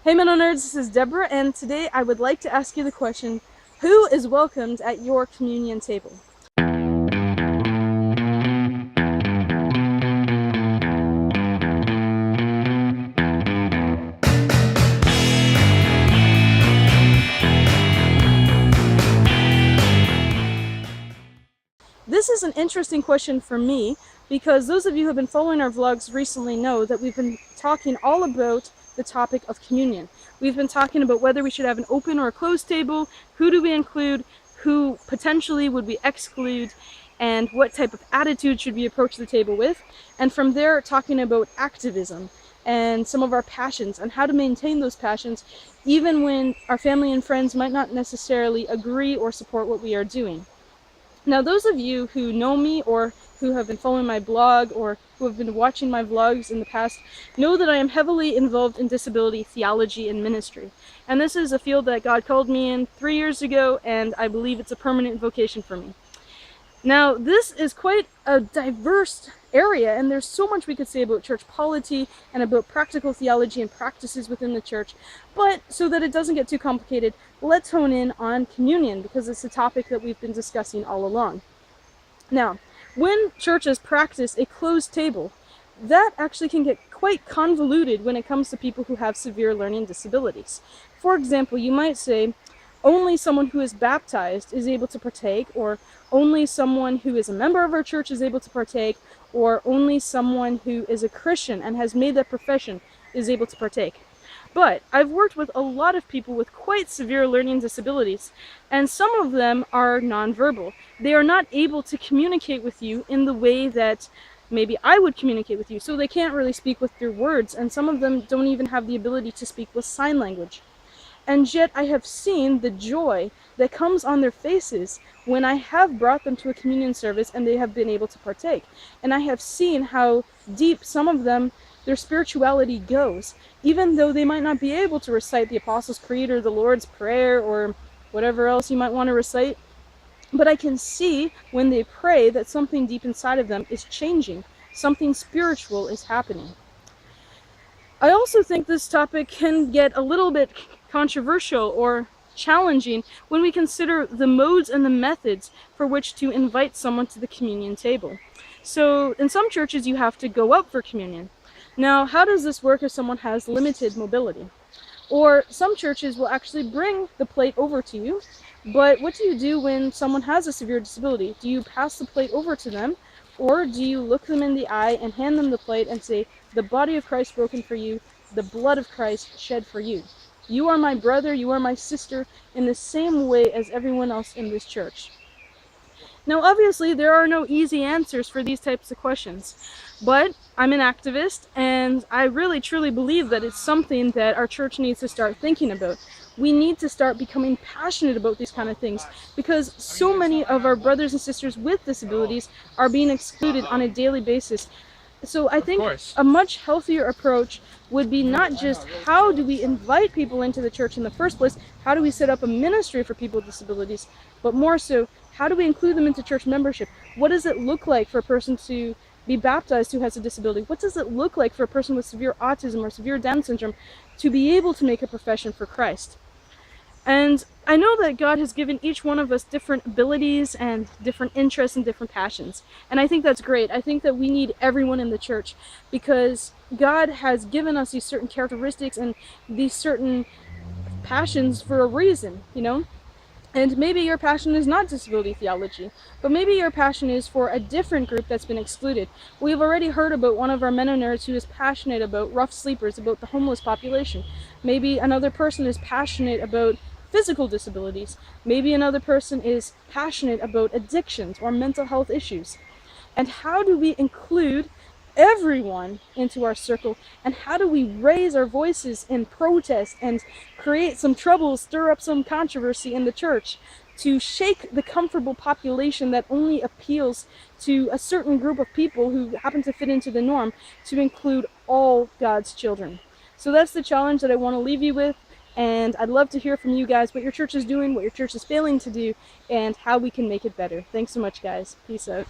Hey MennoNerds, this is Deborah, and today I would like to ask you the question, who is welcomed at your communion table? This is an interesting question for me because those of you who have been following our vlogs recently know that we've been talking all about the topic of communion. We've been talking about whether we should have an open or a closed table, who do we include, who potentially would we exclude, and what type of attitude should we approach the table with. And from there, talking about activism and some of our passions and how to maintain those passions even when our family and friends might not necessarily agree or support what we are doing. Now, those of you who know me or who have been following my blog or who have been watching my vlogs in the past know that I am heavily involved in disability theology and ministry. And this is a field that God called me in 3 years ago, and I believe it's a permanent vocation for me. Now, this is quite a diverse area, and there's so much we could say about church polity and about practical theology and practices within the church. But so that it doesn't get too complicated, let's hone in on communion, because it's a topic that we've been discussing all along. Now, when churches practice a closed table, that actually can get quite convoluted when it comes to people who have severe learning disabilities. For example, you might say, only someone who is baptized is able to partake, or only someone who is a member of our church is able to partake, or only someone who is a Christian and has made that profession is able to partake. But I've worked with a lot of people with quite severe learning disabilities, and some of them are nonverbal. They are not able to communicate with you in the way that maybe I would communicate with you, so they can't really speak with their words, and some of them don't even have the ability to speak with sign language. And yet I have seen the joy that comes on their faces when I have brought them to a communion service and they have been able to partake. And I have seen how deep some of them, their spirituality goes, even though they might not be able to recite the Apostles' Creed or the Lord's Prayer or whatever else you might want to recite. But I can see when they pray that something deep inside of them is changing. Something spiritual is happening. I also think this topic can get a little bit controversial or challenging when we consider the modes and the methods for which to invite someone to the communion table. So in some churches you have to go up for communion. Now, how does this work if someone has limited mobility? Or some churches will actually bring the plate over to you, but what do you do when someone has a severe disability? Do you pass the plate over to them, or do you look them in the eye and hand them the plate and say, the body of Christ broken for you, the blood of Christ shed for you. You are my brother, you are my sister, in the same way as everyone else in this church. Now, obviously, there are no easy answers for these types of questions, but I'm an activist, and I really truly believe that it's something that our church needs to start thinking about. We need to start becoming passionate about these kind of things, because so many of our brothers and sisters with disabilities are being excluded on a daily basis. So I think a much healthier approach would be not just how do we invite people into the church in the first place, how do we set up a ministry for people with disabilities, but more so, how do we include them into church membership? What does it look like for a person to be baptized who has a disability? What does it look like for a person with severe autism or severe Down syndrome to be able to make a profession for Christ? And I know that God has given each one of us different abilities and different interests and different passions. And I think that's great. I think that we need everyone in the church because God has given us these certain characteristics and these certain passions for a reason, you know? And maybe your passion is not disability theology, but maybe your passion is for a different group that's been excluded. We've already heard about one of our MennoNerds who is passionate about rough sleepers, about the homeless population. Maybe another person is passionate about physical disabilities. Maybe another person is passionate about addictions or mental health issues. And how do we include everyone into our circle, and how do we raise our voices in protest and create some trouble, stir up some controversy in the church to shake the comfortable population that only appeals to a certain group of people who happen to fit into the norm, to include all God's children? So that's the challenge that I want to leave you with, and I'd love to hear from you guys what your church is doing, what your church is failing to do, and how we can make it better. Thanks so much, guys. Peace out.